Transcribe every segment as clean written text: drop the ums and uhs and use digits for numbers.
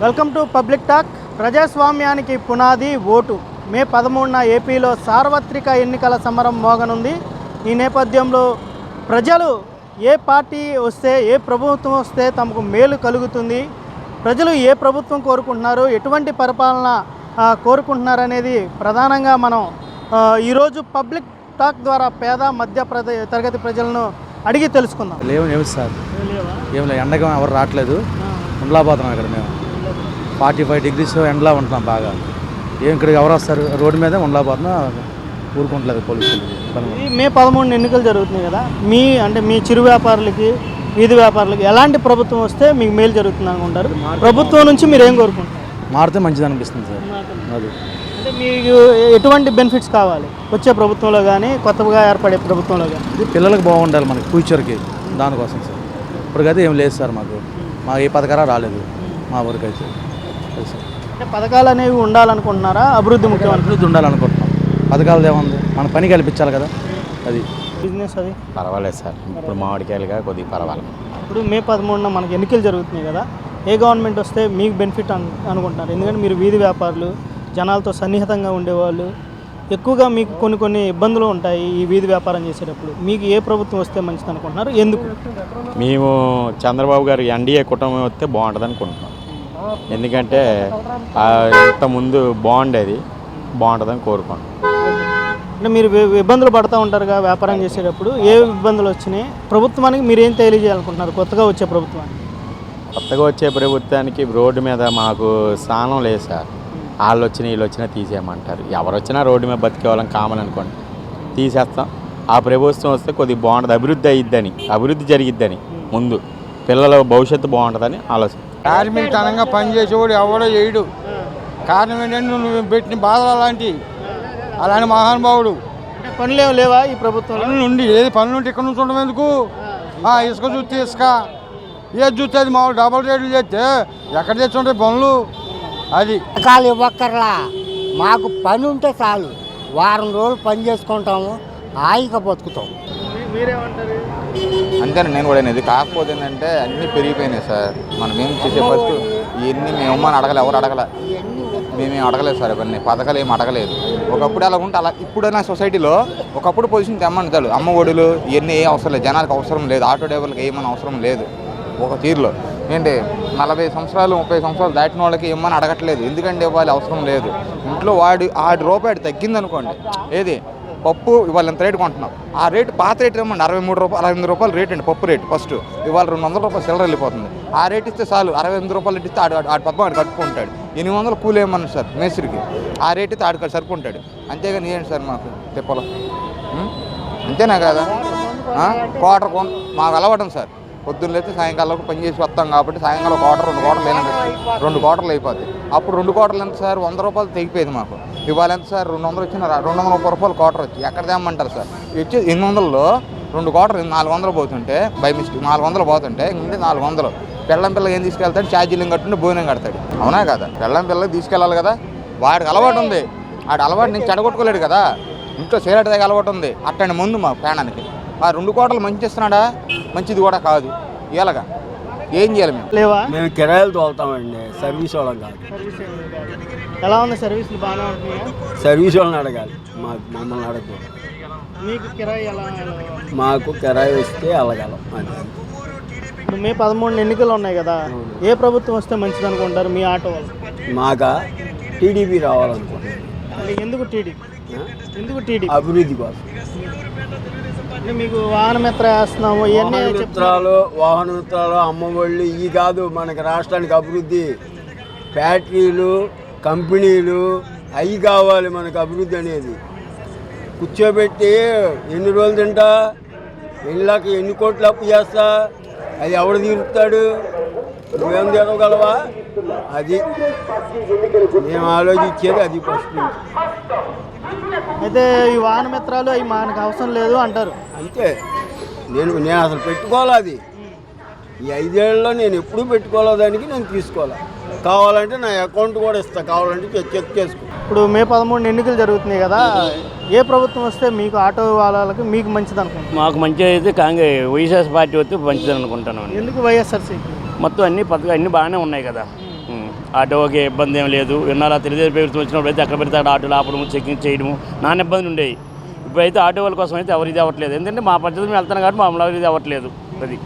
Welcome to public talk. ప్రజాస్వామ్యానికి పునాది vote. మే 13న ఏపీలో సార్వత్రిక ఎన్నికల సమరం మోగనుంది. ఈ నేపథ్యంలో ప్రజలు ఏ పార్టీ వస్తే, ఏ ప్రభుత్వం వస్తే తమకు మేలు కలుగుతుంది, ప్రజలు ఏ ప్రభుత్వం కోరుకుంటున్నారు, ఎటువంటి పరిపాలన కోరుకుంటున్నారు అనేది ప్రధానంగా మనం ఈరోజు పబ్లిక్ టాక్ ద్వారా పేద మధ్య తరగతి ప్రజలను అడిగి తెలుసుకుందాం. లేవు సార్, ఏం లేదు. ఎండగా ఎవరు రావట్లేదు, ఉండలేకపోతున్నాం. ఇక్కడ మేము 45 degrees ఎండలా ఉంటున్నాం బాగా. ఏం ఇక్కడికి ఎవరు వస్తారు? రోడ్డు మీద ఉండలేకపోతున్నా, ఊరుకుంటలేదు పోలీసులు. మే 13 ఎన్నికలు జరుగుతున్నాయి కదా, మీ చిరు వ్యాపారులకి, వీధి వ్యాపారులకి ఎలాంటి ప్రభుత్వం వస్తే మీకు మేలు జరుగుతుంది అనుకుంటారు? ప్రభుత్వం నుంచి మీరు ఏం కోరుకుంటారు? మారితే మంచిది అనిపిస్తుంది సార్. అది అంటే మీకు ఎటువంటి బెనిఫిట్స్ కావాలి వచ్చే ప్రభుత్వంలో కానీ, కొత్తగా ఏర్పడే ప్రభుత్వంలో కానీ? పిల్లలకు బాగుండాలి, మనకి ఫ్యూచర్కి, దానికోసం సార్. ఇప్పటికైతే ఏం లేదు సార్, మాకు ఏ పథకాలు రాలేదు మా ఊరికి అయితే. అంటే పథకాలు అనేవి ఉండాలనుకుంటున్నారా? అభివృద్ధి ముఖ్యం. అభివృద్ధి ఉండాలనుకుంటున్నాం. పథకాలు ఏముంది, మన పని కల్పించాలి కదా. అది బిజినెస్ అది పర్వాలేదు సార్. ఇప్పుడు మామిడికాయలుగా కొద్దిగా పర్వాలేదు. ఇప్పుడు మే 13న మనకి ఎన్నికలు జరుగుతున్నాయి కదా, ఏ గవర్నమెంట్ వస్తే మీకు బెనిఫిట్ అనుకుంటున్నారు? ఎందుకంటే మీరు వీధి వ్యాపారులు, జనాలతో సన్నిహితంగా ఉండేవాళ్ళు, ఎక్కువగా మీకు కొన్ని ఇబ్బందులు ఉంటాయి ఈ వీధి వ్యాపారం చేసేటప్పుడు. మీకు ఏ ప్రభుత్వం వస్తే మంచిది అనుకుంటున్నారు, ఎందుకు? మేము చంద్రబాబు గారు ఎన్డీఏ కుటుంబం వస్తే బాగుంటుంది అనుకుంటున్నాం. ఎందుకంటే ఇంతకుముందు బాగుండేది, బాగుంటుందని కోరుకుంటున్నాం. అంటే మీరు ఇబ్బందులు పడుతూ ఉంటారుగా వ్యాపారం చేసేటప్పుడు, ఏ ఇబ్బందులు వచ్చినాయి, ప్రభుత్వానికి మీరు ఏం తెలియజేయాలనుకుంటున్నారు కొత్తగా వచ్చే ప్రభుత్వానికి? కొత్తగా వచ్చే ప్రభుత్వానికి రోడ్డు మీద మాకు స్థానం లేదు సార్. వాళ్ళు వచ్చినా వీళ్ళు వచ్చినా తీసేయమంటారు. ఎవరు వచ్చినా రోడ్డు మీద బతికేవాళ్ళం కామన్ అనుకోండి, తీసేస్తాం. ఆ ప్రభుత్వం వస్తే కొద్దిగా బాగుంటుంది, అభివృద్ధి జరిగిద్దని, ముందు పిల్లల భవిష్యత్తు బాగుంటుందని ఆలోచన. కార్మికతనంగా పనిచేసేవాడు ఎవడో చేయడు. కారణం ఏంటంటే నువ్వు పెట్టిన బాధలు అలాంటి మహానుభావుడు. పనులు ఏమి లేవా ఈ ప్రభుత్వంలో? పనులు ఉండి ఏది పనులు ఉంటే ఇక్కడ నుంచి ఉండడం ఎందుకు? ఇసుక చూస్తే ఇసుక, ఏది చూస్తే అది మామూలు డబల్ రేట్లు చేస్తే ఎక్కడ తెచ్చుంటాయి పనులు? అది పథకాలు ఇవ్వక్కర్లా, మాకు పని ఉంటే చాలు. వారం రోజులు పని చేసుకుంటాము, హాయిగా బతుకుతాం. మీరేమంటారు? అంతేనా, నేను కూడా అనేది. కాకపోతే ఏంటంటే అన్నీ పెరిగిపోయినాయి సార్. మనం ఏం చేసే ఫస్ట్ ఇవన్నీ మేము అడగలే, ఎవరు అడగలే, మేమేం అడగలేదు సార్. ఇవన్నీ పథకాలు ఏం అడగలేదు. ఒకప్పుడు అలా ఉంటే అలా ఇప్పుడైనా సొసైటీలో ఒకప్పుడు పొజిషన్ తెమ్మని చాలు. అమ్మ ఒడులు ఇవన్నీ ఏం అవసరం లేదు, జనాలకు అవసరం లేదు, ఆటో డ్రైవర్లకు ఏమని అవసరం లేదు. ఒక తీరులో ఏంటి 40 సంవత్సరాలు 30 సంవత్సరాలు దాటిన వాళ్ళకి ఏమని అడగట్లేదు, ఎందుకంటే ఇవ్వాలి అవసరం లేదు. ఇంట్లో ఆడి రూపాయి తగ్గిందనుకోండి, ఏది పప్పు ఇవాళ ఎంత రేటు కొంటున్నాం, ఆ రేటు పాత రేటు ఏమండి 63 రూపాయలు 68 రూపాయలు రేట్ అండి పప్పు రేటు. ఫస్ట్ ఇవాళ 200 రూపాయలు సిల్లర్ వెళ్ళిపోతుంది. ఆ రేట్ ఇస్తే చాలు, 68 రూపాయలు రేట్ ఇస్తే ఆడి పప్పు ఆడు కట్టుకుంటాడు. 800 కూలి ఏమన్నా సార్ మేస్త్రికి, ఆ రేట్ ఇస్తే ఆడికి సరిపోంటాడు. అంతేగాని ఏంటి సార్ మాకు తిప్పలు, అంతేనా కదా? క్వార్టర్ మాకు అలవాటం సార్. పొద్దున్న లేస్తే సాయంకాలం పని చేసి వస్తాం కాబట్టి సాయంకాలం 2 క్వార్టర్లు లేనండి, 2 క్వార్టర్లు అయిపోద్ది. అప్పుడు 2 క్వార్టర్లు ఎంత సార్? 100 రూపాయలు తెగిపోయేది మాకు. ఇవాళ ఎంత సార్? 200 వచ్చిన 230 రూపాయలు క్వార్టర్ వచ్చి ఎక్కడ తేమంటారు సార్? వచ్చి 800లో 2 క్వార్టర్ 400 పోతుంటే, బై మిస్టేక్ 400 పోతుంటే ఇంకే 400. పెళ్ళం పిల్లకి ఏం తీసుకెళ్తాడు? ఛార్జీలు కట్టుంటే భోజనం కడతాడు, అవునా కదా? పెళ్ళం పిల్లకి తీసుకెళ్ళాలి కదా, వాడికి అలవాటు ఉంది. వాడి అలవాటు నేను చెడగొట్టుకోలేడు కదా. ఇంట్లో సిగరెట్ తాగే అలవాటు ఉంది. అట్టండి ముందు మా ప్రాణానికి ఆ 2 క్వార్టర్లు మంచి ఇస్తున్నాడా? మంచిది కూడా కాదు. ఇలాగా ఏం చేయాలి? మేము కిరాయిలు తోలుతామండి, సర్వీస్ వాళ్ళం కాదు. ఎలా ఉంది సర్వీసులు? బాగానే ఉంటున్నాయా? సర్వీస్ వాళ్ళని అడగాలి, మమ్మల్ని అడగకూడదు. మీకు కిరాయి ఎలా? మాకు కిరాయి వస్తే అలగలం. ఇప్పుడు మే 13 ఎన్నికలు ఉన్నాయి కదా, ఏ ప్రభుత్వం వస్తే మంచిది అనుకుంటారు మీ ఆటో వాళ్ళు? మాకు టీడీపీ రావాలనుకుంటున్నాం. అంటే ఎందుకు టీడీపీ? అభివృద్ధి కోసం. అంటే మీకు వాహన మిత్ర వేస్తున్నాము, వాహన మిత్రాలు, అమ్మఒళ్ళు ఇవి కాదు మనకి రాష్ట్రానికి అభివృద్ధి. ఫ్యాక్టరీలు, కంపెనీలు అవి కావాలి మనకు అభివృద్ధి అనేది. కూర్చోబెట్టి ఎన్ని రోజులు తింటా, ఎన్ని కోట్లు అప్పు చేస్తా, అది ఎవడు తీరుతాడు? నువ్వేం తినగలవా? అది మేము ఆలోచించేది అది ఫస్ట్. అయితే ఈ వాహన మిత్రాలు అవి మనకు అవసరం లేదు అంటారు. అంతే, నేను అసలు పెట్టుకోవాలి. అది ఈ 5 ఏళ్ళలో నేను ఎప్పుడూ పెట్టుకోవాలి, దానికి నేను తీసుకోవాలి. కావాలంటే నా అకౌంట్ కూడా ఇస్తాను, కావాలంటే చెక్ చేసుకో. ఇప్పుడు మే 13 ఎన్నికలు జరుగుతున్నాయి కదా, ఏ ప్రభుత్వం వస్తే మీకు ఆటో వాళ్ళకి మీకు మంచిది అనుకుంటున్నాను? మాకు మంచిగా అయితే వైఎస్ఆర్ పార్టీ వస్తే మంచిది అనుకుంటున్నాను. ఎందుకు వైఎస్ఆర్సీపీ? మొత్తం అన్ని పథకాలు అన్నీ బాగానే ఉన్నాయి కదా. ఆటోకి ఇబ్బంది ఏం లేదు. విన్నారా తెలుగుదేశం ప్రభుత్వం వచ్చినప్పుడు అయితే అక్కడ పెడితే అక్కడ ఆటోలు ఆపడము, చెకింగ్ చేయడము నాన్న ఇబ్బందులు ఉండేవి. ఇప్పుడైతే ఆటో వాళ్ళ కోసం అయితే ఎవరు ఇది అవ్వట్లేదు. ఎందుకంటే మా పద్ధతి మేము వెళ్తాను కాబట్టి మామూలు ఇది అవ్వట్లేదు. అది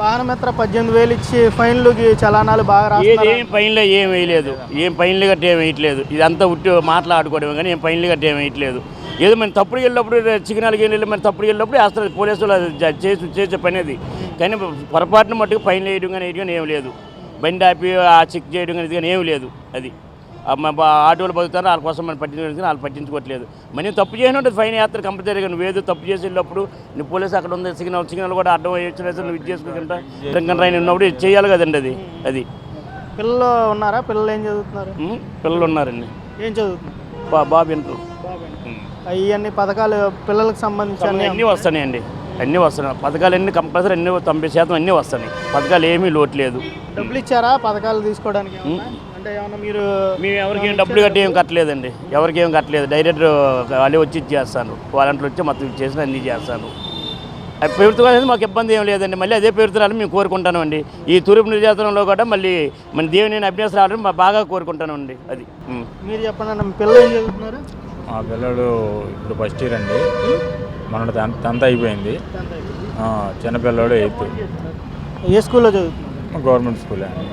వాహనమిత్ర 18,000 ఇచ్చి ఫైన్లుకి చలానాలు బాగా రాస్తున్నారు. ఏం ఫైన్లో ఏం వేయలేదు, ఏం ఫైన్లు గట్టి ఏం వేయట్లేదు. ఇదంతా ఉట్టి మాట్లాడుకోవడం కానీ ఏం ఫైన్లు గట్టి ఏం వేయట్లేదు. ఏదో మనం తప్పుడు వెళ్ళినప్పుడు చికెనాలకి వెళ్ళి మనం తప్పుడు వెళ్ళినప్పుడు వేస్తారు పోలీసులు. చేసే పని అది. కానీ పొరపాటున మట్టుకు ఫైన్లు వేయడం కానీ వేయడం ఏం లేదు. బండి ఆపి చెక్ చేయడం కానీ ఇది కానీ ఏం లేదు. అది ఆటోలు బతుకుతారు వాళ్ళ కోసం మనం పట్టించుకోవడానికి వాళ్ళు పట్టించుకోవట్లేదు. మనం తప్పు చేసిన ఉంటుంది ఫైన్ యాత్ర కంపల్సరీగా. నువ్వు ఏదో తప్పు చేసి వెళ్ళినప్పుడు నువ్వు పోలీసు అక్కడ ఉంది సిగ్నల్ కూడా అడ్డం వేయచ్చు నువ్వు ఇది చేసుకుంటా డ్రింక్ రైన్ ఉన్నప్పుడు చేయాలి కదండి. అది పిల్లలు ఉన్నారా? పిల్లలు ఏం చదువుతున్నారు? పిల్లలు ఉన్నారండి. ఏం చదువుతున్నారు? బాబు ఇంటర్. ఇవన్నీ పథకాలు పిల్లలకు సంబంధించి అన్నీ వస్తున్నాయండి. అన్నీ వస్తున్నాయి పథకాలు. అన్నీ కంపల్సరీ అన్నీ 90% అన్నీ వస్తున్నాయి. పథకాలు ఏమీ లోటు లేదు. డబ్బులు ఇచ్చారా పథకాలు తీసుకోవడానికి? అంటే ఏమన్నా మేము ఎవరికి ఏం డబ్బులు కట్టి ఏం కట్టలేదండి. ఎవరికి ఏం కట్టలేదు. డైరెక్ట్ వాళ్ళే వచ్చి చేస్తాను. వాలంటీర్లు వచ్చి మొత్తం చేసిన అన్నీ చేస్తాను. ప్రభుత్వం అనేది మాకు ఇబ్బంది ఏం లేదండి. మళ్ళీ అదే ప్రభుత్వాన్ని మేము కోరుకుంటామండి. ఈ తూర్పు నియోజకవర్గంలో కూడా మళ్ళీ మన దేవుని అభ్యాసం రావడం బాగా కోరుకుంటానండి. అది మీరు చెప్పండి అన్న. మీ పిల్లలు ఏం చదువుతున్నారు? మా పిల్లడు ఇప్పుడు ఫస్ట్ ఇయర్ అండి. మన 10th అయిపోయింది. చిన్నపిల్లడు 8th. ఏ స్కూల్లో చదువుతున్నారు? గవర్నమెంట్ స్కూల్ అండి.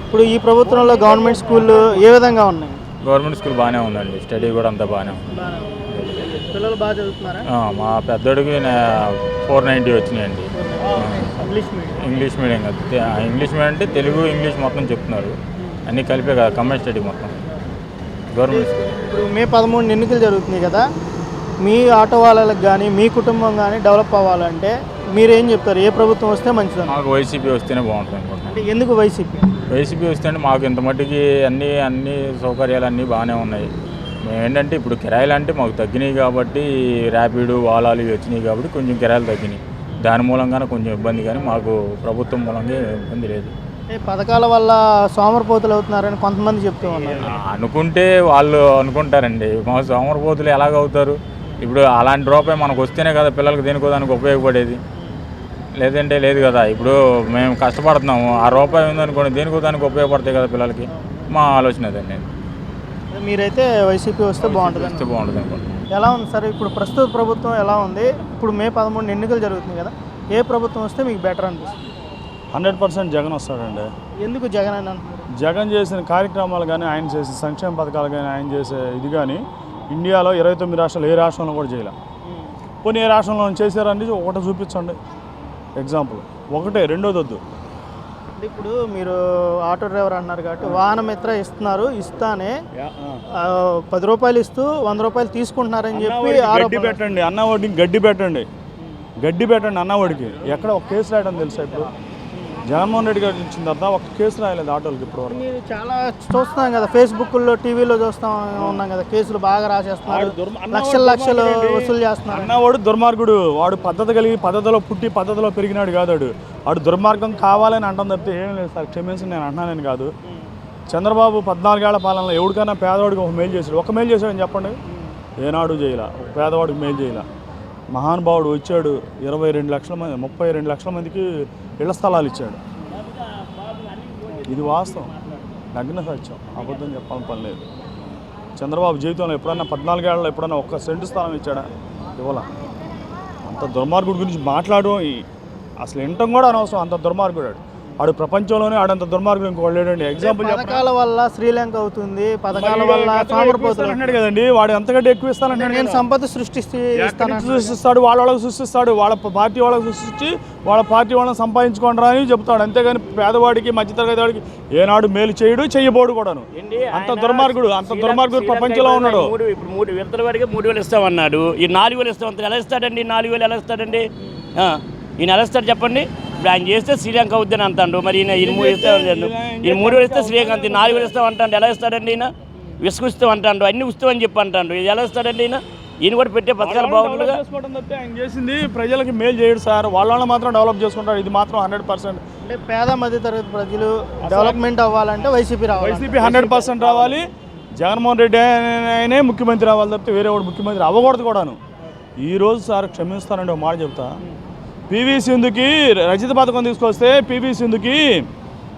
ఇప్పుడు ఈ ప్రభుత్వంలో గవర్నమెంట్ స్కూళ్ళు ఏ విధంగా ఉన్నాయి? గవర్నమెంట్ స్కూల్ బాగానే ఉందండి. స్టడీ కూడా అంతా బాగానే ఉంది. పిల్లలు బాగా చదువుతున్నారా? మా పెద్దోడికి 490 వచ్చినాయండి. ఇంగ్లీష్ మీడియం కదా. ఇంగ్లీష్ మీడియం అంటే తెలుగు ఇంగ్లీష్ మొత్తం చెప్తున్నారు. అన్నీ కలిపే కదా కంబైన్ స్టడీ మొత్తం గవర్నమెంట్ స్కూల్. ఇప్పుడు మే 13 ఎన్నికలు జరుగుతున్నాయి కదా. మీ ఆటో వాళ్ళకి కానీ మీ కుటుంబం కానీ డెవలప్ అవ్వాలంటే మీరేం చెప్తారు? ఏ ప్రభుత్వం వస్తే మంచిది? మాకు వైసీపీ వస్తేనే బాగుంటుంది అనుకుంటున్నాను. అంటే ఎందుకు వైసీపీ? వైసీపీ వస్తే మాకు ఇంత మట్టుకి అన్ని సౌకర్యాలు అన్నీ బాగానే ఉన్నాయి. మేము ఏంటంటే ఇప్పుడు కిరాయిలు అంటే మాకు తగ్గినాయి కాబట్టి ర్యాపిడ్ వాలాలు వచ్చినాయి కాబట్టి కొంచెం కిరాయిలు తగ్గినాయి. దాని మూలంగానే కొంచెం ఇబ్బంది, కానీ మాకు ప్రభుత్వం మూలంగా ఇబ్బంది లేదు. పథకాల వల్ల సోమరిపోతులు అవుతున్నారని కొంతమంది చెప్తూ ఉన్నారు. అనుకుంటే వాళ్ళు అనుకుంటారండి. మా సోమరిపోతులు ఎలాగవుతారు? ఇప్పుడు అలాంటి రూపాయి మనకు వస్తేనే కదా పిల్లలకి దేనికో దానికి ఉపయోగపడేది. లేదంటే లేదు కదా. ఇప్పుడు మేము కష్టపడుతున్నాము, ఆ రూపాయి ఉందనుకోండి దేనికో దానికి ఉపయోగపడతాయి కదా పిల్లలకి. మా ఆలోచన అదండి. మీరైతే వైసీపీ వస్తే బాగుంటుంది అనుకుంటున్నాను. ఎలా ఉంది సార్ ఇప్పుడు ప్రస్తుత ప్రభుత్వం ఎలా ఉంది? ఇప్పుడు మే 13 ఎన్నికలు జరుగుతుంది కదా. ఏ ప్రభుత్వం వస్తే మీకు బెటర్ అనిపిస్తుంది? 100% జగన్ వస్తాడండి. ఎందుకు జగన్ అని అంటున్నారు? జగన్ చేసిన కార్యక్రమాలు కానీ, ఆయన చేసిన సంక్షేమ పథకాలు కానీ, ఆయన చేసే ఇది కానీ ఇండియాలో 29 రాష్ట్రాలు ఏ రాష్ట్రంలో కూడా చేయలే. పోనీ ఏ రాష్ట్రంలో చేశారండి ఒకటి చూపించండి ఎగ్జాంపుల్. ఒకటే, రెండోది వద్దు. ఇప్పుడు మీరు ఆటో డ్రైవర్ అన్నారు కాబట్టి వాహనమిత్ర ఇస్తానే 10 రూపాయలు ఇస్తూ 100 రూపాయలు తీసుకుంటున్నారని చెప్పి గడ్డి పెట్టండి. అన్నవాడికి గడ్డి పెట్టండి అన్నవాడికి. ఎక్కడ ఒక కేసు రాయడం తెలుసా? ఇప్పుడు జగన్మోహన్ రెడ్డి గారు ఇచ్చిన తర్వాత ఒక కేసు రాయలేదు ఆటోలకి ఇప్పుడు వరకు. మీరు చాలా చూస్తున్నాం కదా, ఫేస్బుక్లో టీవీలో చూస్తూ ఉన్నాం కదా, కేసులు బాగా రాసేస్తున్నారు, లక్షలు వసూలు చేస్తున్నారు. అన్నవాడు దుర్మార్గుడు. వాడు పద్ధతి కలిగి పద్ధతిలో పుట్టి పద్ధతిలో పెరిగినాడు కాదు. వాడు దుర్మార్గం కావాలని అంటాం తప్పితే ఏం లేదు సార్. క్షమించి నేను అంటున్నానని కాదు. చంద్రబాబు 14 ఏళ్ల పాలనలో ఎవరికైనా పేదవాడికి ఒక మేలు చేశాడు. ఒక మేలు చేశాడని చెప్పండి. ఏనాడు చేయాల. ఒక పేదవాడికి మేలు చేయాల. మహానుభావుడు వచ్చాడు. 22 లక్షల మంది 32 లక్షల మందికి ఇళ్ల స్థలాలు ఇచ్చాడు. ఇది వాస్తవం, నగ్న సత్యం, అబద్ధం చెప్పాలని పని లేదు. చంద్రబాబు జీవితంలో ఎప్పుడన్నా 14 ఏళ్ళలో ఎప్పుడన్నా ఒక్క సెంటు స్థలం ఇచ్చాడా? ఇవ్వాల. అంత దుర్మార్గుడి గురించి మాట్లాడడం అసలు వినటం కూడా అనవసరం. అంత దుర్మార్గుడు ఆడు. ప్రపంచంలోనే ఆడంత దుర్మార్గుడు ఇంకోటి లేడండి. ఎగ్జాంపుల్ పథకాల వల్ల శ్రీలంక అవుతుంది, పథకాల వల్ల అన్నాడు కదండి. వాడు ఎంతకంటే ఎక్కువ ఇస్తానంటాడు. నేను సంపద సృష్టిస్తాడు, వాళ్ళకి సృష్టిస్తాడు, వాళ్ళ పార్టీ వాళ్ళకి సృష్టించి వాళ్ళ పార్టీ వాళ్ళని సంపాదించుకోండి అని చెప్తాడు. అంతేగాని పేదవాడికి మధ్యతరగతి వాడికి ఏనాడు మేలు చేయడు, చెయ్యబోడు కూడాను. అంత దుర్మార్గుడు ప్రపంచంలో ఉన్నాడు. ఇప్పుడు 3 విడతల వరకు 3,000 ఇస్తామన్నాడు. ఈ 4,000 ఇస్తామంటే ఎలా ఇస్తాడండి? 4,000 ఎలా ఇస్తాడండి? ఈయన ఎలా ఇస్తాడు చెప్పండి? ఇప్పుడు ఆయన చేస్తే శ్రీలంక అవుద్దని అంటాడు. మరి ఈయన 3 ఇస్తామని ఈయన 3,000 ఇస్తే శ్రీలంక అంతే. 4,000 ఇస్తామంటాడు. ఎలా ఇస్తాడండి? ఈయన విసుగుస్తాం అంటాడు, అన్ని ఉస్తామని చెప్పి అంటాడు. ఇది ఎలా ఇస్తాడండి? ఈయన కూడా పెట్టే పథకాలు బాగుంటుందిగా. ఆయన చేసింది ప్రజలకి మేలు చేయడు సార్. వాళ్ళని మాత్రం డెవలప్ చేసుకుంటారు. ఇది మాత్రం 100%. అంటే పేద మధ్యతరగతి ప్రజలు డెవలప్మెంట్ అవ్వాలంటే వైసీపీ 100% రావాలి. జగన్మోహన్ రెడ్డి ఆయనే ముఖ్యమంత్రి అవ్వాలి తప్పితే వేరే వాడు ముఖ్యమంత్రి అవ్వకూడదు కూడాను. ఈరోజు సార్ క్షమిస్తానండి ఒక మాట చెప్తా. పివి సింధుకి రజిత పథకం తీసుకొస్తే పివి సింధుకి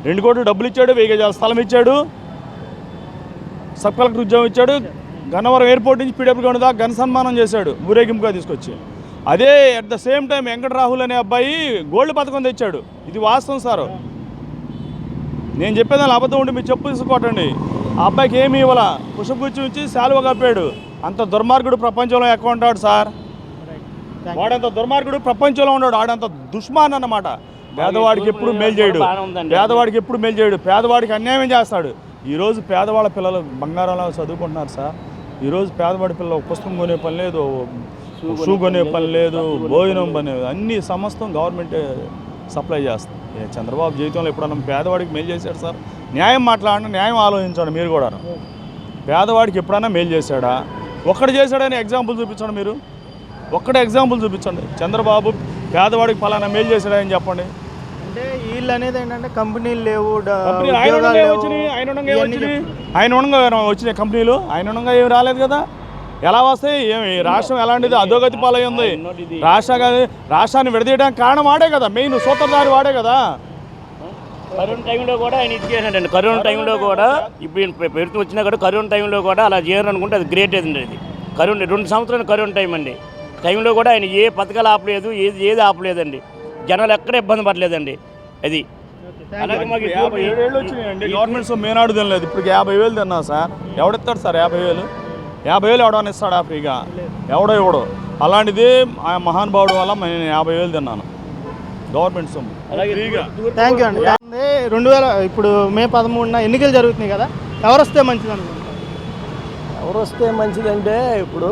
2 కోట్లు డబ్బులు ఇచ్చాడు, 1000 గజాల స్థలం ఇచ్చాడు, సబ్ కలెక్టర్ ఉద్యోగం ఇచ్చాడు. గన్నవరం ఎయిర్పోర్ట్ నుంచి పీడబ్ల్యూ దాకా ఘన సన్మానం చేశాడు ఊరేగింపుగా తీసుకొచ్చి. అదే at the same time Venkata Rahul అనే అబ్బాయి గోల్డ్ పథకం తెచ్చాడు. ఇది వాస్తవం సార్. నేను చెప్పేదాన్ని అబద్ధం ఉండి మీరు చెప్పు తీసుకోవటండి. ఆ అబ్బాయికి ఏమీ ఇవ్వాల, పుష్పగుచ్చం ఇచ్చి శాలువ కప్పాడు. అంత దుర్మార్గుడు ప్రపంచంలో ఎక్కువ ఉంటాడు సార్. వాడంత దుర్మార్గుడు ప్రపంచంలో ఉన్నాడు. ఆడంత దుష్మాన్ అన్నమాట. పేదవాడికి ఎప్పుడు మేలు చేయడు, పేదవాడికి ఎప్పుడు మేలు చేయడు, పేదవాడికి అన్యాయం చేస్తాడు. ఈరోజు పేదవాళ్ళ పిల్లలు బంగారంలో చదువుకుంటున్నారు సార్. ఈరోజు పేదవాడి పిల్లలు పుస్తకం కొనే పని లేదు, షూ కొనే పని లేదు, భోజనం పని లేదు, అన్ని సమస్తం గవర్నమెంటే సప్లై చేస్తుంది. చంద్రబాబు జీవితంలో ఎప్పుడన్నా పేదవాడికి మేలు చేశాడు సార్? న్యాయం మాట్లాడండి, న్యాయం ఆలోచించండి. మీరు కూడా పేదవాడికి ఎప్పుడన్నా మేలు చేశాడా? ఒక్కడు చేశాడని ఎగ్జాంపుల్ చూపించండి. మీరు ఒక్కడే ఎగ్జాంపుల్ చూపించండి. చంద్రబాబు పేదవాడికి ఫలానా మేలు చేశాడని చెప్పండి. అంటే వీళ్ళు అనేది ఏంటంటే కంపెనీలు లేవు, ఆయన ఉండగా వచ్చినాయి కంపెనీలు. ఆయన ఉండగా ఏమి రాలేదు కదా. ఎలా వస్తాయి? ఏమి రాష్ట్రం ఎలాంటిది అధోగతి పాలై ఉంది. రాష్ట్రాన్ని విడదీయడానికి కారణం వాడే కదా, మెయిన్ సూత్రధారి వాడే కదా. కరోనా టైంలో కూడా ఆయన ఇది చేశాడండి. కరోనా టైంలో కూడా ఇప్పుడు పెడుతూ వచ్చినా కూడా కరోనా టైంలో కూడా అలా చేయాలనుకుంటే అది గ్రేట్ ఏదండి. అది కరోనా 2 సంవత్సరాలు కరోనా టైం అండి. టైంలో కూడా ఆయన ఏ పథకాలు ఆపలేదు, ఏది ఆపలేదండి. జనాలు ఎక్కడ ఇబ్బంది పడలేదండి. అది అలాగే మాకు 57 వచ్చినాయండి. గవర్నమెంట్ మేనాడు తినలేదు. ఇప్పుడు 50,000 తిన్నా సార్. ఎవడిస్తాడు సార్ 50,000? 50,000 ఎవడని ఇస్తాడా ఫ్రీగా? ఎవడో ఇవ్వడు. అలాంటిది ఆ మహానుభావుడు వల్ల నేను 50,000 తిన్నాను గవర్నమెంట్ సొమ్ము. థ్యాంక్ యూ అండి. 2000 ఇప్పుడు మే 13న ఎన్నికలు జరుగుతున్నాయి కదా, ఎవరు వస్తే మంచిది అనుకుంటున్నారు? ఎవరు వస్తే మంచిదంటే ఇప్పుడు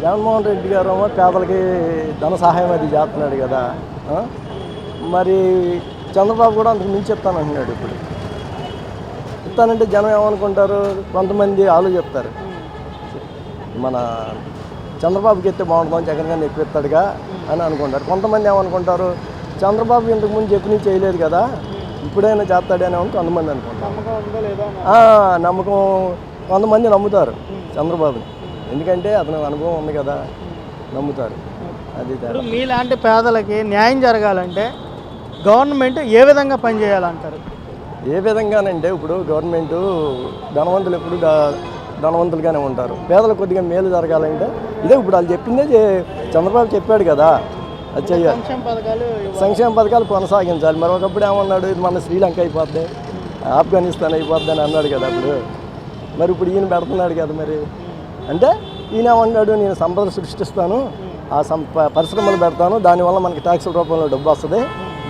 జగన్మోహన్ రెడ్డి గారు పేదలకి ధన సహాయం అది చేస్తున్నాడు కదా. మరి చంద్రబాబు కూడా అంతకు మించి చెప్తానంటున్నాడు. ఇప్పుడు చెప్తానంటే జనం ఏమనుకుంటారు? కొంతమంది ఆలోచిస్తారు, మన చంద్రబాబుకి ఎత్తే బాగుంటుందని జగన్ గారిని ఎక్కువ ఎత్తాడుగా అని అనుకుంటారు. కొంతమంది ఏమనుకుంటారు? చంద్రబాబు ఇంతకు ముందు చెప్పి చేయలేదు కదా, ఇప్పుడైనా చేస్తాడని కొంతమంది అనుకుంటారు. నమ్మకం కొంతమంది నమ్ముతారు చంద్రబాబుని, ఎందుకంటే అతను అనుభవం ఉంది కదా, నమ్ముతారు. అది మీలాంటి పేదలకి న్యాయం జరగాలంటే గవర్నమెంట్ ఏ విధంగా పనిచేయాలంటారు? ఏ విధంగానంటే ఇప్పుడు గవర్నమెంట్ ధనవంతులు ఎప్పుడు ధనవంతులుగానే ఉంటారు. పేదలకు కొద్దిగా మేలు జరగాలంటే ఇదే ఇప్పుడు వాళ్ళు చెప్పిందే చంద్రబాబు చెప్పాడు కదా, అది చెయ్యాలి. సంక్షేమ పథకాలు కొనసాగించాలి. మరి ఒకప్పుడు ఏమన్నాడు? ఇది మన శ్రీలంక అయిపోద్ది, ఆఫ్ఘనిస్తాన్ అయిపోద్ది అని అన్నాడు కదా అప్పుడు. మరి ఇప్పుడు ఈయన పెడుతున్నాడు కదా. మరి అంటే ఈయన ఏమన్నాడు? నేను సంపద సృష్టిస్తాను, ఆ పరిశ్రమలు పెడతాను, దానివల్ల మనకి ట్యాక్స్ రూపంలో డబ్బు వస్తుంది,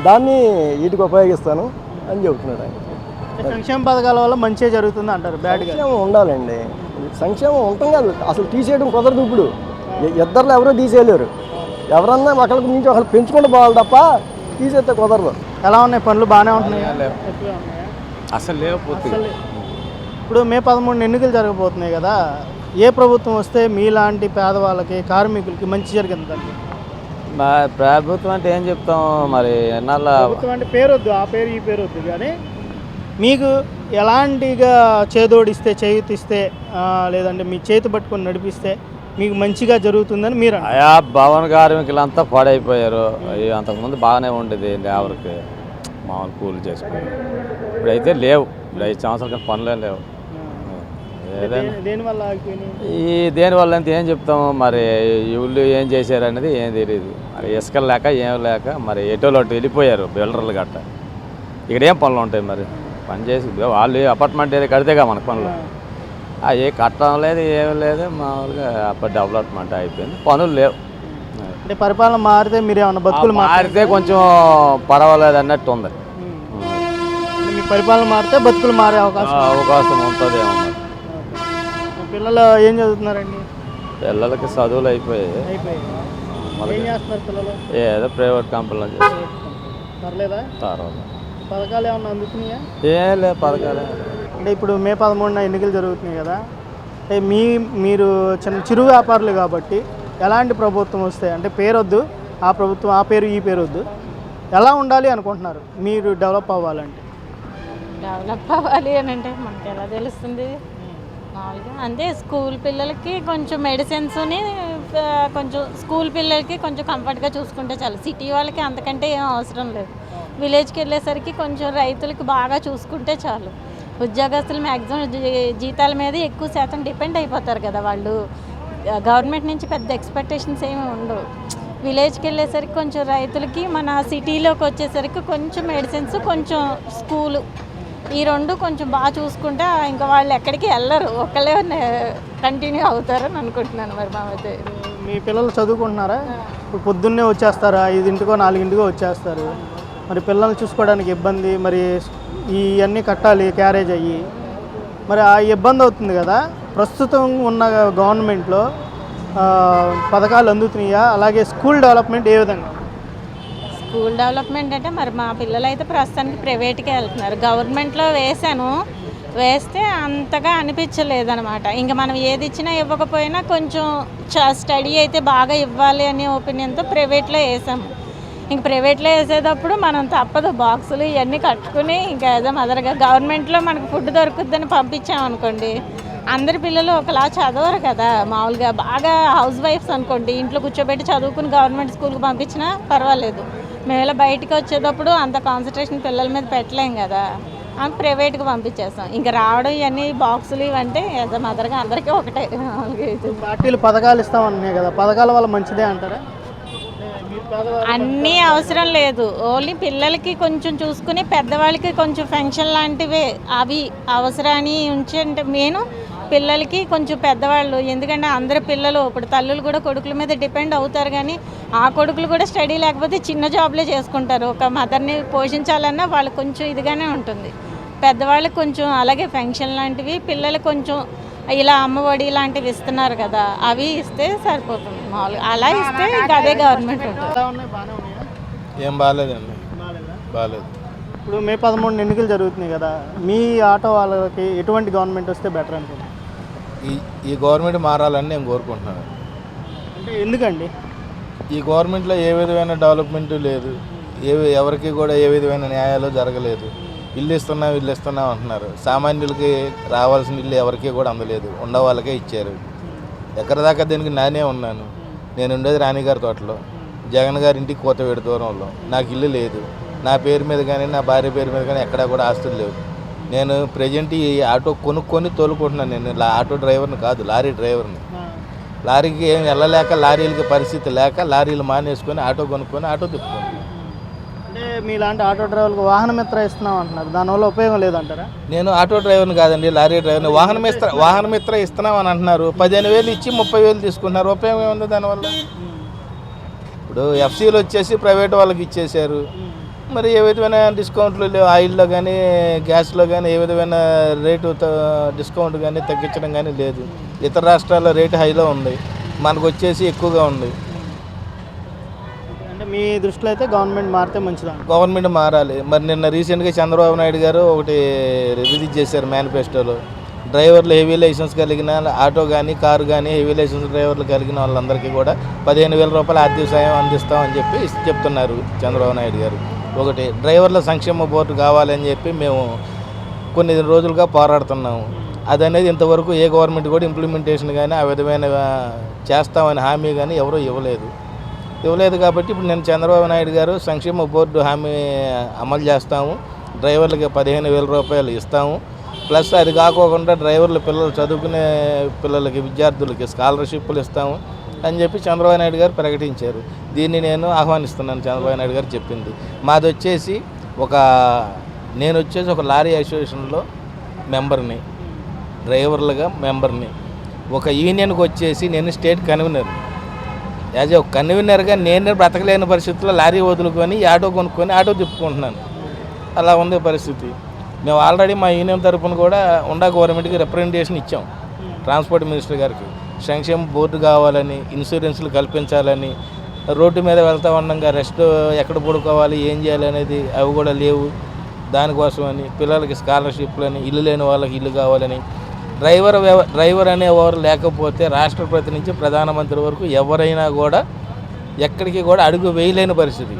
దాన్ని వీటికి ఉపయోగిస్తాను అని చెబుతున్నాడు ఆయన. సంక్షేమ పథకాల వల్ల మంచిగా జరుగుతుంది అంటారు? సంక్షేమం ఉండాలండి. సంక్షేమం ఉంటాం కాదు, అసలు తీసేయడం కుదరదు. ఇప్పుడు ఇద్దరులో ఎవరో తీసేయలేరు. ఎవరన్నా ఒకరికి మించి ఒకరు పెంచుకుంటూ పోవాలి తప్ప తీసేస్తే కుదరదు. ఎలా ఉన్నాయి పనులు? బాగానే ఉంటున్నాయి అసలు లేకపోతే. ఇప్పుడు మే 13 ఎన్నికలు జరగబోతున్నాయి కదా, ఏ ప్రభుత్వం వస్తే మీలాంటి పేదవాళ్ళకి కార్మికులకి మంచి జరిగిందండి? ప్రభుత్వం అంటే ఏం చెప్తాం మరి. ప్రభుత్వం అంటే పేరు వద్దు, ఆ పేరు ఈ పేరు వద్దు, కానీ మీకు ఎలాంటిగా చేదోడిస్తే, చేయుతిస్తే, లేదంటే మీ చేతి పట్టుకొని నడిపిస్తే మీకు మంచిగా జరుగుతుందని మీరు? భవన కార్మికులంతా పాడైపోయారు. అంతకుముందు బాగానే ఉండేది, లేబర్కి మామూలు కూలి చేసుకుని. ఇప్పుడైతే లేవు. ఇప్పుడు 5 సంవత్సరాల పనులే లేవు. దేనివల్ల అంటే ఏం చెప్తాము మరి. వీళ్ళు ఏం చేశారు అనేది ఏం తెలియదు. మరి ఇసుకలు లేక ఏం లేక మరి ఎటోళ్ళు వెళ్ళిపోయారు బిల్డర్లు గట్ట. ఇక్కడ ఏం పనులు ఉంటాయి మరి? పని చేసి వాళ్ళు అపార్ట్మెంట్ ఏదో కడితేగా మనకు పనులు. అవి కట్టడం లేదు, ఏం లేదు, మామూలుగా అప్పుడు డెవలప్మెంట్ అయిపోయింది, పనులు లేవు. అంటే పరిపాలన మారితే మీరు ఏమన్నా బతుకులు మారితే కొంచెం పర్వాలేదు అన్నట్టు ఉంది. మీ పరిపాలన మారితే బతుకులు మారే అవకాశం ఉంటుంది. ఏమన్నా పిల్లలు ఏం చదువుతున్నారండి? పిల్లలకి చదువులు అయిపోయాయి. ఏం చేస్తున్నారు పిల్లలు? ఏదో ప్రైవేట్ కంపెనీలో చేస్తారు. పర్లేదా? పథకాలు ఏమన్నా అందుతున్నాయా? ఏం లేదు పథకాలు. అంటే ఇప్పుడు మే 13న ఎన్నికలు జరుగుతున్నాయి కదా, అంటే మీరు చిరు వ్యాపారులు కాబట్టి ఎలాంటి ప్రభుత్వం వస్తే, అంటే పేరు వద్దు, ఆ ప్రభుత్వం ఆ పేరు ఈ పేరు వద్దు, ఎలా ఉండాలి అనుకుంటున్నారు మీరు డెవలప్ అవ్వాలంటే? డెవలప్ అవ్వాలి అని అంటే మనకి ఎలా తెలుస్తుంది? మామూలుగా అంటే స్కూల్ పిల్లలకి కొంచెం మెడిసిన్స్ని కొంచెం స్కూల్ పిల్లలకి కొంచెం కంఫర్ట్గా చూసుకుంటే చాలు. సిటీ వాళ్ళకి అంతకంటే ఏం అవసరం లేదు. విలేజ్కి వెళ్ళేసరికి కొంచెం రైతులకి బాగా చూసుకుంటే చాలు. ఉద్యోగస్తులు మ్యాక్సిమం జీతాల మీద ఎక్కువ శాతం డిపెండ్ అయిపోతారు కదా వాళ్ళు. గవర్నమెంట్ నుంచి పెద్ద ఎక్స్పెక్టేషన్స్ ఏమి ఉండవు. విలేజ్కి వెళ్ళేసరికి కొంచెం రైతులకి, మన సిటీలోకి వచ్చేసరికి కొంచెం మెడిసిన్స్, కొంచెం స్కూలు, ఈ రెండు కొంచెం బాగా చూసుకుంటే ఇంకా వాళ్ళు ఎక్కడికి వెళ్ళరు, ఒక్కళ్ళే కంటిన్యూ అవుతారని అనుకుంటున్నాను. మరి మామైతే. మీ పిల్లలు చదువుకుంటున్నారా? ఇప్పుడు పొద్దున్నే వచ్చేస్తారా? 5ంటికో 4ంటికో వచ్చేస్తారు. మరి పిల్లల్ని చూసుకోవడానికి ఇబ్బంది, మరి ఇవన్నీ కట్టాలి క్యారేజ్ అయ్యి, మరి ఆ ఇబ్బంది అవుతుంది కదా. ప్రస్తుతం ఉన్న గవర్నమెంట్లో పథకాలు అందుతున్నాయా? అలాగే స్కూల్ డెవలప్మెంట్ ఏ విధంగా? స్కూల్ డెవలప్మెంట్ అంటే మరి మా పిల్లలు అయితే ప్రస్తుతానికి ప్రైవేట్కే వెళ్తున్నారు. గవర్నమెంట్లో వేస్తే అంతగా అనిపించలేదన్నమాట. ఇంకా మనం ఏది ఇచ్చినా ఇవ్వకపోయినా కొంచెం స్టడీ అయితే బాగా ఇవ్వాలి అనే ఒపీనియన్తో ప్రైవేట్లో వేసాము. ఇంక ప్రైవేట్లో వేసేటప్పుడు మనం తప్పదు, బాక్సులు ఇవన్నీ కట్టుకుని ఇంకా ఏదో మదర్గా గవర్నమెంట్లో మనకు ఫుడ్ దొరుకుద్దని పంపించామనుకోండి, అందరి పిల్లలు ఒకలా చదవరు కదా. మామూలుగా బాగా హౌస్ వైఫ్స్ అనుకోండి, ఇంట్లో కూర్చోబెట్టి చదువుకుని గవర్నమెంట్ స్కూల్కి పంపించినా పర్వాలేదు. మేము ఇలా బయటకు వచ్చేటప్పుడు అంత కాన్సన్ట్రేషన్ పిల్లల మీద పెట్టలేం కదా, ప్రైవేట్కి పంపించేస్తాం. ఇంకా రావడం ఇవన్నీ బాక్సులు ఇవంటే యాజ్ అ మదర్గా అందరికీ ఒకటే. పార్టీలు పథకాలు ఇస్తామన్నాయి కదా, పథకాల వల్ల మంచిదే అంటారా? అన్నీ అవసరం లేదు, ఓన్లీ పిల్లలకి కొంచెం చూసుకుని పెద్దవాళ్ళకి కొంచెం ఫంక్షన్ లాంటివే అవి అవసరాన్ని ఉంచి, అంటే మెయిన్ పిల్లలకి కొంచెం పెద్దవాళ్ళు. ఎందుకంటే అందరు పిల్లలు ఇప్పుడు తల్లులు కూడా కొడుకుల మీద డిపెండ్ అవుతారు, కానీ ఆ కొడుకులు కూడా స్టడీ లేకపోతే చిన్న జాబ్లే చేసుకుంటారు. ఒక మదర్ని పోషించాలన్నా వాళ్ళకి కొంచెం ఇదిగానే ఉంటుంది. పెద్దవాళ్ళకి కొంచెం అలాగే ఫంక్షన్ లాంటివి, పిల్లలు కొంచెం ఇలా అమ్మఒడి లాంటివి ఇస్తున్నారు కదా, అవి ఇస్తే సరిపోతుంది. మామూలుగా అలా ఇస్తే ఇంకా అదే గవర్నమెంట్ ఉంటుంది. ఏం బాగాలేదండి, బాగాలేదు. ఇప్పుడు మే 13 ఎన్నికలు జరుగుతున్నాయి కదా, మీ ఆటో వాళ్ళకి ఎటువంటి గవర్నమెంట్ వస్తే బెటర్ అనుకుంటున్నారు? ఈ గవర్నమెంట్ మారాలని నేను కోరుకుంటున్నాను. అంటే ఎందుకండి? ఈ గవర్నమెంట్లో ఏ విధమైన డెవలప్మెంట్ లేదు, ఎవరికి కూడా ఏ విధమైన న్యాయాలు జరగలేదు. ఇల్లు ఇస్తున్నాం అంటున్నారు. సామాన్యులకి రావాల్సిన ఇల్లు ఎవరికి కూడా అందలేదు, ఉన్న వాళ్ళకే ఇచ్చారు. ఎక్కడి దాకా దీనికి నానే ఉన్నాను. నేను ఉండేది రాణిగారి తోటలో, జగన్ గారి ఇంటికి కోతవేడు దూరంలో. నాకు ఇల్లు లేదు, నా పేరు మీద కానీ నా భార్య పేరు మీద కానీ ఎక్కడా కూడా ఆస్తులు లేవు. నేను ప్రజెంట్ ఈ ఆటో కొనుక్కొని తోలుకుంటున్నాను. నేను ఆటో డ్రైవర్ని కాదు, లారీ డ్రైవర్ని. లారీకి ఏం వెళ్ళలేక, లారీలకి పరిస్థితి లేక లారీలు మానేసుకొని ఆటో కొనుక్కొని ఆటో తిప్పుకుంటున్నాను. అంటే మీలాంటి ఆటో డ్రైవర్లకు వాహన మిత్ర ఇస్తున్నాం అంటున్నారు, దానివల్ల ఉపయోగం లేదంటారా? నేను ఆటో డ్రైవర్ని కాదండి, లారీ డ్రైవర్ని. వాహన మిత్ర ఇస్తున్నాం అని అంటున్నారు. 15,000 ఇచ్చి 30,000 తీసుకుంటున్నారు. ఉపయోగం ఏముంది దానివల్ల? ఇప్పుడు ఎఫ్సీలు వచ్చేసి ప్రైవేట్ వాళ్ళకి ఇచ్చేశారు. మరి ఏ విధమైన డిస్కౌంట్లు లేవు. ఆయిల్లో కానీ గ్యాస్లో కానీ ఏ విధమైన రేటు డిస్కౌంట్ కానీ తగ్గించడం కానీ లేదు. ఇతర రాష్ట్రాల్లో రేటు హైలో ఉంది, మనకు వచ్చేసి ఎక్కువగా ఉంది. అంటే మీ దృష్టిలో అయితే గవర్నమెంట్ మారితే మంచిదా? గవర్నమెంట్ మారాలి. మరి నిన్న రీసెంట్గా చంద్రబాబు నాయుడు గారు ఒకటి రిలీజ్ చేశారు మేనిఫెస్టోలో. డ్రైవర్లు హెవీ లైసెన్స్ కలిగిన ఆటో కానీ కారు కానీ హెవీ లైసెన్స్ డ్రైవర్లు కలిగిన వాళ్ళందరికీ కూడా 15,000 రూపాయల ఆర్థిక సాయం అందిస్తామని చెప్పి చెప్తున్నారు చంద్రబాబు నాయుడు గారు. ఒకటి డ్రైవర్ల సంక్షేమ బోర్డు కావాలని చెప్పి మేము కొన్ని రోజులుగా పోరాడుతున్నాము. అదనేది ఇంతవరకు ఏ గవర్నమెంట్ కూడా ఇంప్లిమెంటేషన్ కానీ ఆ విధమైన చేస్తామని హామీ కానీ ఎవరూ ఇవ్వలేదు. కాబట్టి ఇప్పుడు నేను చంద్రబాబు నాయుడు గారు సంక్షేమ బోర్డు హామీ అమలు చేస్తాము, డ్రైవర్లకి 15,000 రూపాయలు ఇస్తాము, ప్లస్ అది కాకోకుండా డ్రైవర్లు పిల్లలు చదువుకునే పిల్లలకి విద్యార్థులకి స్కాలర్షిప్లు ఇస్తాము అని చెప్పి చంద్రబాబు నాయుడు గారు ప్రకటించారు. దీన్ని నేను ఆహ్వానిస్తున్నాను. చంద్రబాబు నాయుడు గారు చెప్పింది మాది వచ్చేసి నేను వచ్చేసి ఒక లారీ అసోసియేషన్లో మెంబర్ని, డ్రైవర్లుగా మెంబర్ని. ఒక యూనియన్కి వచ్చేసి నేను స్టేట్ కన్వీనర్. యాజ్ ఒక కన్వీనర్గా నేను బ్రతకలేని పరిస్థితుల్లో లారీ వదులుకొని ఆటో కొనుక్కొని ఆటో తిప్పుకుంటున్నాను. అలా ఉంది పరిస్థితి. మేము ఆల్రెడీ మా యూనియన్ తరఫున కూడా ఉండా గవర్నమెంట్కి రిప్రజెంటేషన్ ఇచ్చాం, ట్రాన్స్పోర్ట్ మినిస్టర్ గారికి. సంక్షేమ బోర్డు కావాలని, ఇన్సూరెన్స్లు కల్పించాలని, రోడ్డు మీద వెళ్తా ఉండగా రెస్ట్ ఎక్కడ పడుకోవాలి, ఏం చేయాలి అనేది అవి కూడా లేవు. దానికోసం అని పిల్లలకి స్కాలర్షిప్లు అని, ఇల్లు లేని వాళ్ళకి ఇల్లు కావాలని, డ్రైవర్ అనేవారు లేకపోతే రాష్ట్రపతి నుంచి ప్రధానమంత్రి వరకు ఎవరైనా కూడా ఎక్కడికి కూడా అడుగు వేయలేని పరిస్థితి.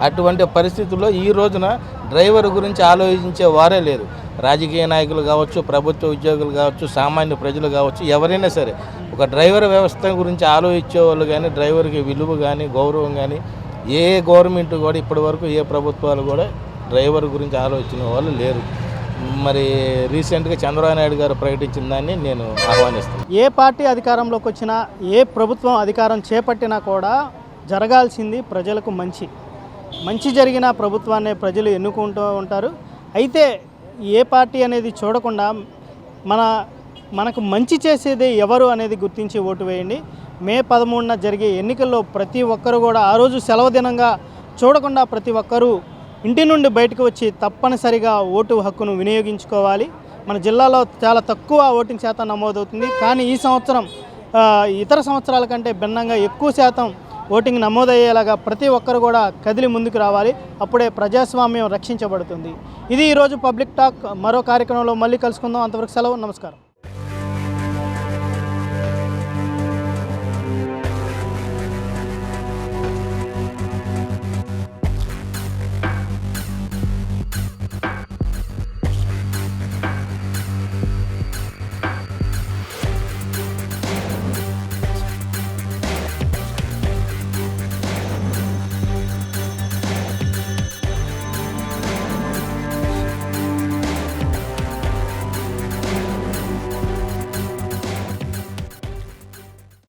అటువంటి పరిస్థితుల్లో ఈ రోజున డ్రైవర్ గురించి ఆలోచించే వారే లేరు. రాజకీయ నాయకులు కావచ్చు, ప్రభుత్వ ఉద్యోగులు కావచ్చు, సామాన్య ప్రజలు కావచ్చు, ఎవరైనా సరే ఒక డ్రైవర్ వ్యవస్థ గురించి ఆలోచించే వాళ్ళు కానీ, డ్రైవర్కి విలువ కానీ గౌరవం కానీ ఏ గవర్నమెంట్ కూడా ఇప్పటి వరకు ఏ ప్రభుత్వాలు కూడా డ్రైవర్ గురించి ఆలోచించిన వాళ్ళు లేరు. మరి రీసెంట్గా చంద్రబాబు నాయుడు గారు ప్రకటించిన దాన్ని నేను ఆహ్వానిస్తాను. ఏ పార్టీ అధికారంలోకి వచ్చినా, ఏ ప్రభుత్వం అధికారం చేపట్టినా కూడా జరగాల్సింది ప్రజలకు మంచి జరిగిన ప్రభుత్వాన్ని ప్రజలు ఎన్నుకుంటూ ఉంటారు. అయితే ఏ పార్టీ అనేది చూడకుండా మనకు మంచి చేసేది ఎవరు అనేది గుర్తించి ఓటు వేయండి. మే 13న జరిగే ఎన్నికల్లో ప్రతి ఒక్కరు కూడా ఆ రోజు సెలవు దినంగా చూడకుండా ప్రతి ఒక్కరూ ఇంటి నుండి బయటకు వచ్చి తప్పనిసరిగా ఓటు హక్కును వినియోగించుకోవాలి. మన జిల్లాలో చాలా తక్కువ ఓటింగ్ శాతం నమోదవుతుంది. కానీ ఈ సంవత్సరం ఇతర సంవత్సరాల కంటే భిన్నంగా ఎక్కువ శాతం ఓటింగ్ నమోదయ్యేలాగా ప్రతి ఒక్కరు కూడా కదిలి ముందుకు రావాలి. అప్పుడే ప్రజాస్వామ్యం రక్షించబడుతుంది. ఇది ఈరోజు పబ్లిక్ టాక్. మరో కార్యక్రమంలో మళ్ళీ కలుసుకుందాం. అంతవరకు సెలవు. నమస్కారం.